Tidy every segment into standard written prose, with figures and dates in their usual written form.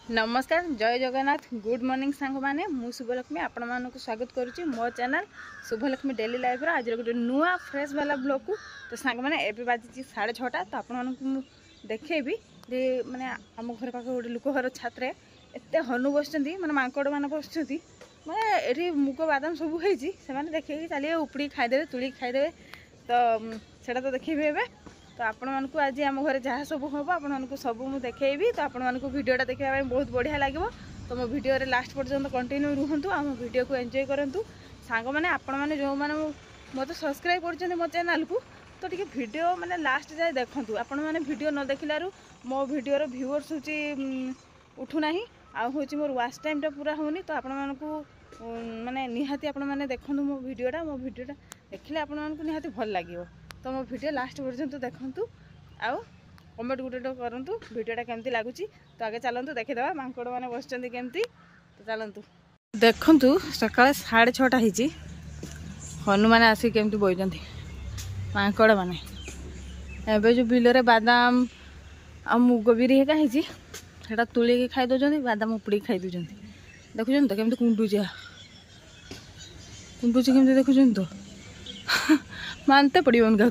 नमस्कार जय Jagannath good morning सांग मैंने मु शुभलक्ष्मी आपण मानक स्वागत करुच्ची मो चैनल शुभलक्ष्मी डेली लाइफ आज गोटे नुआ फ्रेश वाला ब्लॉग को तो सांग मैंने एवं बाजी 6:30 तो आपण देखेबी जे माने आम घर पाख गोटे लोक घर छात्रे एत हनु बस माने मांकड़ मान बस माने ये मुग बादाम सब होती देखे चलिए उपड़ी खाईदे तुड़ी खाईदे तो सेटा तो देखिए एवं तो आपण मानक आज आम घर जहाँ सब हम आपण सब मुझे देखी तो आपण मानक वीडियोटा देखा बहुत बढ़िया लगे तो मो वीडियो लास्ट पर्यंत कंटिन्यू रुहतु आम वीडियो को एंजॉय करूँ सांग मैंने आपण मैंने जो मैंने मत सब्सक्राइब कर मो चैनल को तो टी वीडियो माने लास्ट जाए देखूँ आपण मैंने वीडियो न देखिलू मो वीडियोर व्यूअर्स हूँ उठूना आँ मोर वाच टाइमटा पूरा होनी तो आपण मानक माने निहाती आपण मैंने देखूँ मो वीडियोटा देखिले आपण मानक निहाती भल लगे तो मो वीडियो लास्ट पर्यंत देखूँ आउ कमेंट गोटे करूँ वीडियोटा केमती लगुच तो आगे चलतु देखीदे मांकड़ मैंने बस केमती तो चलतु देखु सका 6:30 हनु मैंने आसिक केमती बोइंट मांकड़ मैंने एवं जो बिलरे बादाम आ मुग बिरी हेका तुलिक खाई दौरान बादाम उपड़ी खाई दौरान देखुन तो केमती कुंडुची केमती देखुन तो मानते पड़न क्या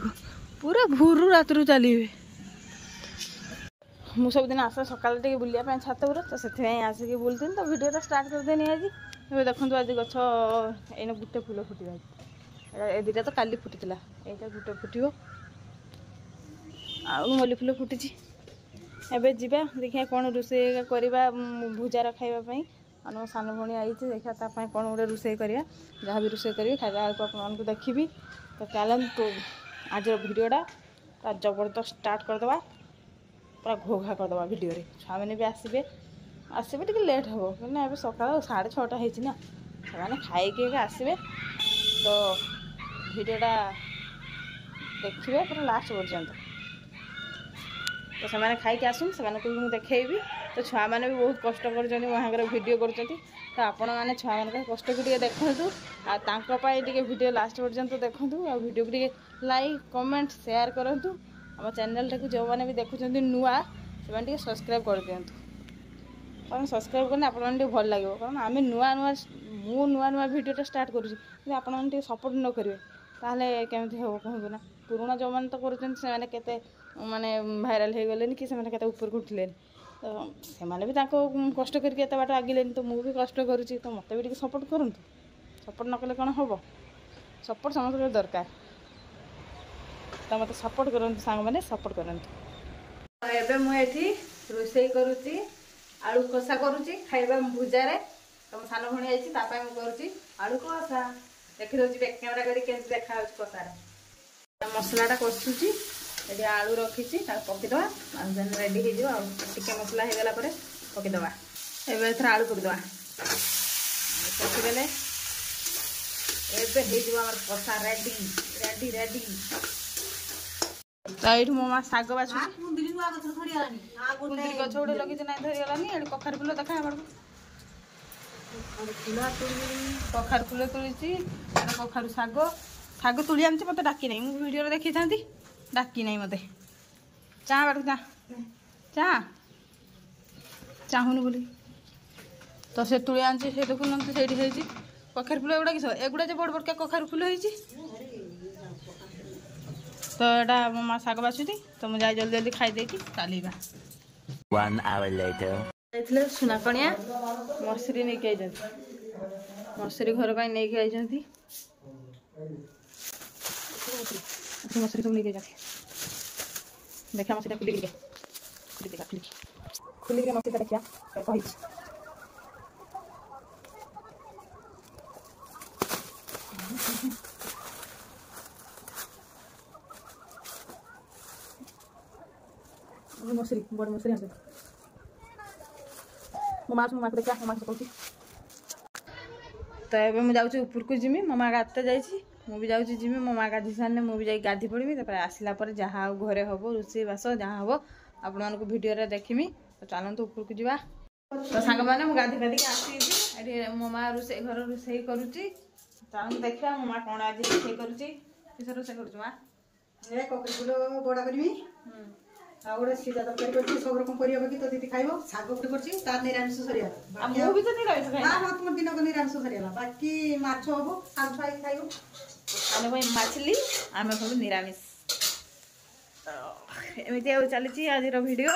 पूरा भोरू रात चलिए मु सब दिन आस सका बुलापी छात पर तो से आसिक बुलती तो वीडियो स्टार्ट करदेनी आज ये देखो आज गछ एने गुटे फूल फुटा ए दुटा तो काली फुटी यहाँ गुटे फुटो मल्ली फूल फुटी एवं जा देखिए कौन रोषे करवा भुजार खावाई मो सान भाई आई देखा तापाई कौन गोटे रोषे करवा जहाँ भी रोषे करी खाଇବା आपको देखी तो चलतु आज भिडटा जबरदस्त स्टार्ट करदे पूरा घोघा करदे भिडियो छुआ मैंने भी आसबे आसबे टे लेट हम कहीं सका 6:30 होती ना से खाई आसबे तो भिडटा देखिए पूरा लास्ट पर्यंत तो से खाई आसन से मुझे देखी तो छुआ मैंने भी बहुत कष्ट कर वीडियो कर तो आपण मैंने छुआ मान कष्ट को देखु आगे वीडियो लास्ट पर्यंत देखूँ आ वीडियो को लाइक कमेंट शेयर करूँ आम चैनल टाक जो मैंने भी देखुं नुआ से सब्सक्राइब कर दिंतु कारण सब्सक्राइब करने आप भल लगे कारण आम नुआ नुआ मु नुआ नुआ वीडियो स्टार्ट करुँच आप सपोर्ट न करेंगे ताहले केमती हम कहूँ ना पुराणा जो मैंने तो करते माने भाइराल हो गले कि से ऊपर को उठिले तो से भी कष्ट करके बाट आगिले तो मुझे कष्ट करुँची तो मत भी सपोर्ट करूँ सपोर्ट न कले कौन हम सपोर्ट समस्त दरकार तो मत सपोर्ट करूँ सांग मैंने सपोर्ट करूँ एवं मुझे रोषे करुँची आलू कषा करुँची खाଇବା भुजारे तो मो सान भाई आई मुझे आलू कषा देखी दूसरी बैक कैमेरा करके देखा कषार मसलाटा कषुची ये आलू रखी पकईदे रेडी हो टे मसला हो गला पकईदे एवं आलू पकईदे पकईदे एवं कषा रेडी रेडी रेडी तो ये मो माँ शाग बाछुची कुंदरी गछ गोटे लगे ना धरीगलानी ये कखार फुल देखा कखार फुल तुली कखार शाग शाग तुली आनी मत डाकी ना मुझे वीडियो देखी था डाकी ना मत चा बाड़ चा चाहूनी बोली तो से तुली आनी से देखुन से कखार फुल एगुड़ा किस एगुड़ा जो बड़ बड़का कखार फुल होती तो यहाँ मो माँ शाग बाछुती तो मुझे जल्दी जल्दी खाई देकी चलवा 1 hour later सुनाकणिया मसरी नहीं आई मसरी घर पर नहीं आई मसरी सब नहीं देखा मसरी खुली मसरी देखा कही मसरी बड़ मसरी आस मो माँ को देखा मो माँ कहूँ तो ये मुझे जाऊँ ऊपर को जिमी मो माँ गाधते जाइए मुझे जाऊँ जिमी मो माँ गाधी सारे मुझे गाधी पड़ी आसला जहाँ घरे हम रोषे बास जहाँ हम आपण मानक वीडियो देखीमी तो चलते ऊपर को जावा तो सांग मैंने गाधी गाधी आसी मो माँ रोषे घर रोषे करुच्ची चलते देखा मो माँ कौन आज रोषे करुच्ची किस रोषे कर माँ ककड़ी फूल बड़ा करी ଆଉ ଗୋଟେ ସିଧା ତରକାରୀ କରିଛି ସବୁ ରକମ ପରିବା ପକେଇ ତ ଦିଦି ଖାଇବ ଶାଗ ଗୋଟେ କରିଛି ତାର ନିରାମିଷ ସରିଗଲା ମୁଁ ବି ତ ନିରାମିଷ ଖାଏ ହଁ ତୁମ ଦିନକ ନିରାମିଷ ସରିଗଲା ବାକି ମାଛ ହବ ସାନ ଛୁଆ ଖାଇବ ଆମେ ପାଇଁ ମାଛଲି ଆମେ ସବୁ ନିରାମିଷ ଏମିତି ଆଉ ଚାଲିଛି ଆଜିର ଭିଡ଼ିଓ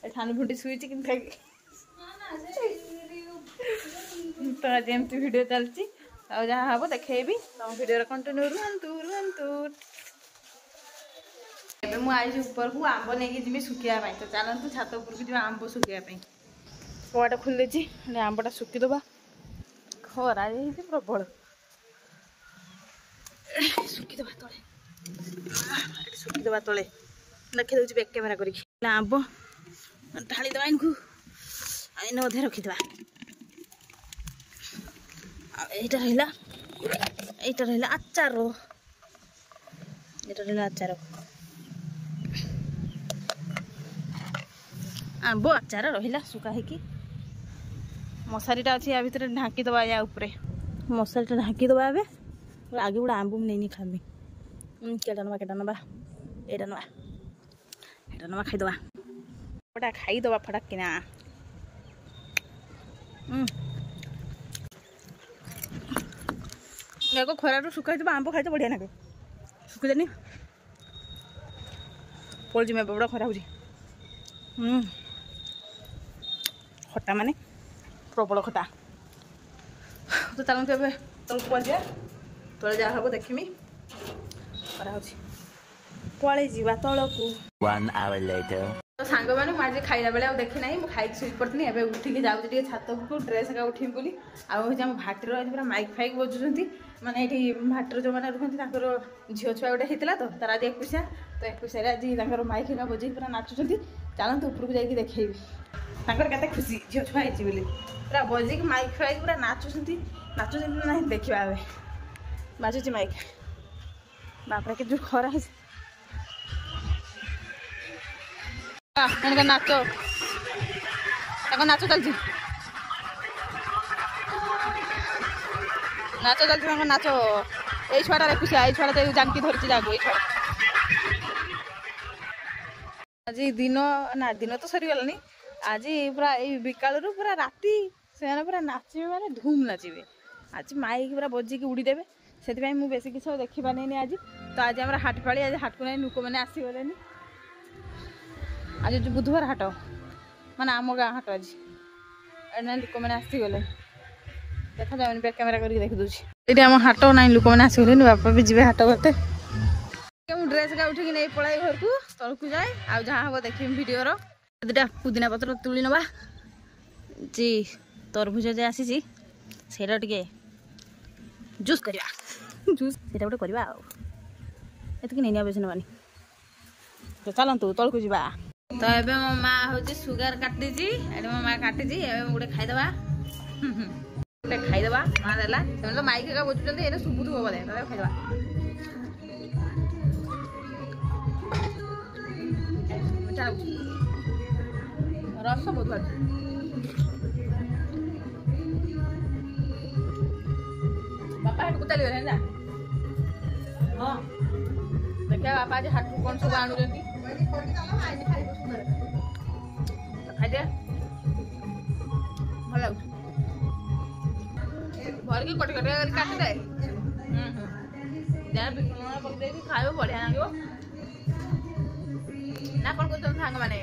ସାନ ଫୁଟି ଶୋଇଛି କିନ୍ତୁ ଖାଇକି ତ ଆଜି ଏମିତି ଭିଡ଼ିଓ ଚାଲିଛି ଆଉ ଯାହା ହବ ଦେଖେଇବି ତମ ଭିଡ଼ିଓରେ କଣ୍ଟିନ୍ୟୁ ରୁହନ୍ତୁ ଏବେ ମୁଁ ଆଇଛି ଉପରକୁ ଆମ୍ବ ନେଇକି ଯିବି ଶୁଖିବା ପାଇଁ ତ ଚାଲନ୍ତୁ ଛାତ ଉପରକୁ ଯିବା ଆମ୍ବ ଶୁଖିବା ପାଇଁ କବାଟା ଖୋଲି ଦେଇଛି ଆମ୍ବଟା ଶୁଖିଦେବା ଖରା ହେଇଛି ପ୍ରବଳ ଶୁଖିଦେବା ତଳେ ଦେଖିଦେଉଛି ବ୍ୟାକ୍ କ୍ୟାମେରା କରିକି ଆମ୍ବ ଢାଳିଦେବା ଏନକୁ ଏଇନେ ଅଧେ ରଖିଦେବା ଆଉ ଏଇଟା ରହିଲା ଆଚାର ଆମ୍ବ ଆଚାର ରହିଲା ଶୁଖା ହେଇକି ମଶାରୀଟା ଅଛି ୟା ଭିତରେ ଢାଙ୍କିଦେବା ୟା ଉପରେ ମଶାରୀଟା ଢାଙ୍କିଦେବା ଏବେ ଆगे गोटे आंब नहीं खामी केटा नवा एटा नवा खाईदवा गोटा खाईदवा फटाक किना खरा सुखाई आंब खाई बढ़िया ना सुखीदेनी पड़ी मैं बड़ा खरा हो खटा माने प्रबल खटा तो चलते ए तक पहुँचा तले जा हम देखमी पड़े जा तलकू 1 hour later तो सांग मैंने मुझे खाइला बेले देखी ना मुझे खाई शुई पड़ी एवं उठिकी जाऊँगी छात को ड्रेस एका उठिमी बोली आम भाटीर आज पूरा माइक फाइक बजुंट माने ये भाटीर जो मैंने रुकती झील छुआ गोटे होता तो तार आज 21 तो 21 आज माइक एका बजे पूरा नाचुंट चलते उपरको जाकि देखी के खुशी झील छुआ होती पूरा बजे माइक फाइक पूरा नाचुंट ना देखा ए बाजुची माइक बापरे के जो खरा है नाच नाच चलती नाच ये छुआटा देखुसी ये छुआ जानकी धरती जागो ये छुआ आज दिन ना दिन तो सरीगलानी आज पूरा बिकालू पूरा राति से पूरा नाचे माने धूम नाचे आज माइक पूरा बजिकी उड़ीदेवे से मुझे बेस किसी देखी पारे आज तो आज आम हाट पाड़ी आज हाट को नहीं लोक मैंने आसीगले आज जो बुधवार हाट माने आम गाँ हाट आज लोक मैंने आसीगले देखा जाए बैक कैमेरा करके देखी दूसरी ये आम हाट ना लोक मैंने आसीगले बापा भी जी हाट करते मुझे ड्रेस का उठिक नहीं पड़ाई घर को तौक जाए आ जहाँ हम देखी भिडर दुटा पुदीना पत्र तुली नवा जी तरभुज जे आसी से जूस करवा जूस से गोटे करवा आती नहीं बेस नवानी तो चलतु तौक जा तो ये मो माँ हूँ सुगार काटी मो माँ काटी गोटे खाईदे गोटे खाईदे माँ देला तो माइक एका बजुंट ये शुभुथ बोधे खाईदे रस बहुत बापा हाट को चली गए ना हाँ देखा बापा आज हाट को कौन सब आणुं खाई भल लगे भर की कटी कटी काटिदे जहाँ पकड़े खाइब बढ़िया लगे ना कौन कर सांग मैंने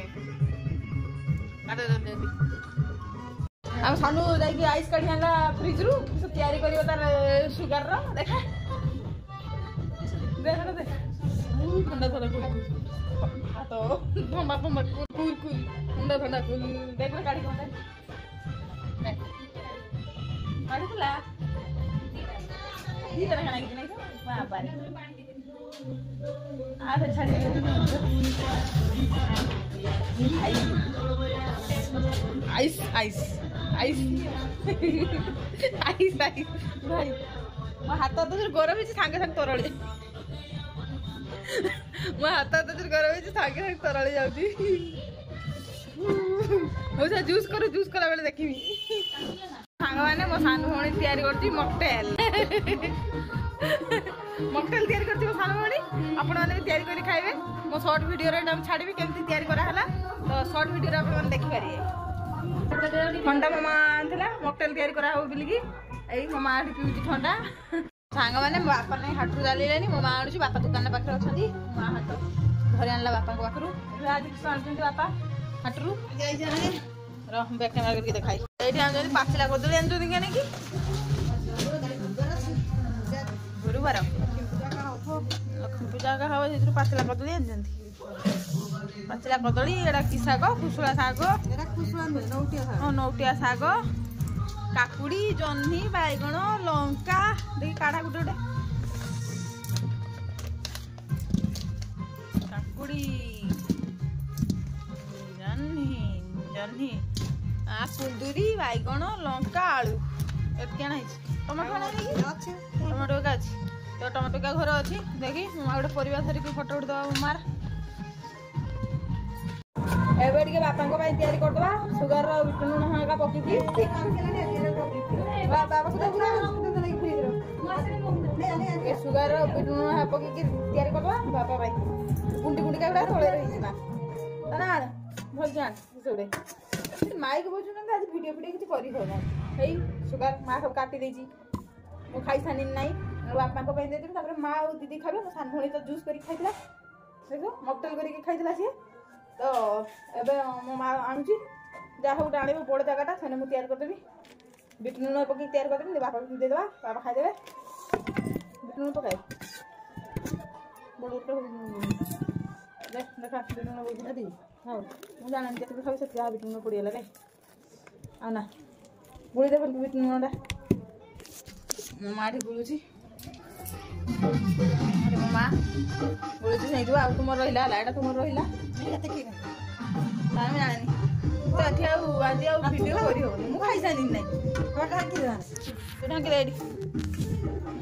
सानू जाकि आइस काढ़ी आना फ्रिज रु तैयारी कर तार सुगार देखा ठंडा ठंडा हाथ फंबा फंबा कुल कुल ठंडा ठंडा कुल देख काढ़ी काढ़ीला दीटा खाना कि नहीं बाबा आधा छाड़ी ice ice ice ice ice भाई मो हाथ तो गरम है सांगे सांगे तरले मो हाथ तो गरम है सांगे सांगे तरले जाउची हो जा जूस कला बेले देखिबी सांग माने मो सान भणी तयारी करती मॉकटेल मकटेल तैयारी करथिबो सानो बणी आपण माने भी तैयारी करी खाइबे मो शॉर्ट वीडियो रे हम छाड़बी केमती तैयारी करा हला तो शॉर्ट वीडियो रे आपण देखि पारिए ठंडा मामा आनथिला मकटेल तैयारी करा हो बिलगी एई मामा आठी पिउची ठंडा सांग माने बापा नै हाटरू जालिलेनी मामा आनुची बापा दुकान पाखरे अछंती मा हाट घरे आनला बापा को पाखरू आज सानचंती बापा हाटरू जाई जाने रह बैक कैमरा करके देखाई एठी हम जदी पाछला कोदली आनतो दिखाने की गुरुवार लक्ष्मी पूजा का हवा से पाचला कदली आनजंती पाचला कदली एडा की साग कुसुला साग एरा कुसुला नौटिया साग नौटिया साग काकुड़ी जन्ही बैगण लंका देखि काढ़ा गुटे गुटे काकुड़ी जन्ही कुंदुरी बैगण लंका आलू एतके नाही टमाटो नाही अच्छे टमाटो का अछि तो टमाटो का घर अछि देखि मां गोटे परिवार धरि के फोटो उठ दवा मार एबे के बापा को भाई तैयारी कर दवा सुगर रो विटनु नहा का पकी की बाबा को पूरा ए सुगर रो विटनु नहा पकी की तैयारी कर दवा बापा भाई गुंडी गुंडी का उड़ा थोड़े रही ना तना भल जान सोडे माइक बोझु ना आज वीडियो किछ करी हो हेई सुगर मा सब काटी देजी मो खाई सानी नहीं बापा को दे देबे तापर माँ और दीदी खाबे मो सान भणी तो जूस करी खाइतला देखो मकटेल करी खाइतला सी तो एबे मो माँ आनुची जा हो डाणी बड़ जगहटा सेने मु तैयार कर देबी बीट लूण पकी तैयार कर देबी बापा को दे देबा बापा खाइ देबे बीट लूण पकाई बड़ तो देख देखा बीट लूण बोझना दी हां मु जाने के खाबे से जा बीट लूण पड़ियाला रे आना गुड़ी दे बीट लूणडा मो माठी गुलुची अरे मो माँ गुलुची नहीं जो आ तुम रहिला लाइटा तुम रहिला तामे जानी तो अथि आज वीडियो करी हो मु खाई सानी नहीं ढाकी रेडी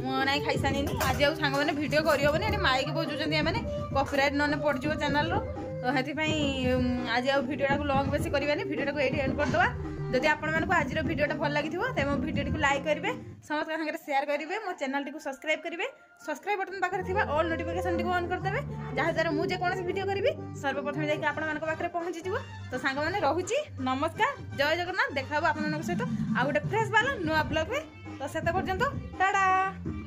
मु नहीं खाई सानी आज आउ सांग माने वीडियो करी होबनी एटी माइक बोजुचंदी माने कॉपीराइट नने पड़ जिवो चैनल रो तो हेति पई आज आउ वीडियोटा को लॉन्ग बेसी करबानी वीडियोटा को एटी एंड कर दवा जदि आपण मानको आज वीडियोटा भल लगी ते मो वीडियो को लाइक करेंगे समस्त संगे शेयर करेंगे मो चैनल को सब्सक्राइब करेंगे सब्सक्राइब बटन पाखे थी ऑल नोटिफिकेशन को ऑन करदेवे जहाँ द्वारा मुझे कौन वीडियो करी सर्वप्रथम जाकि आपण मानक पाखे पहुँची जीव तो सांग मैंने रोची नमस्कार जय जगन्नाथ देखा आपण सहित आ गोटे फ्रेश वाला नुआ ब्लॉग में तो से पर्यंत टाटा।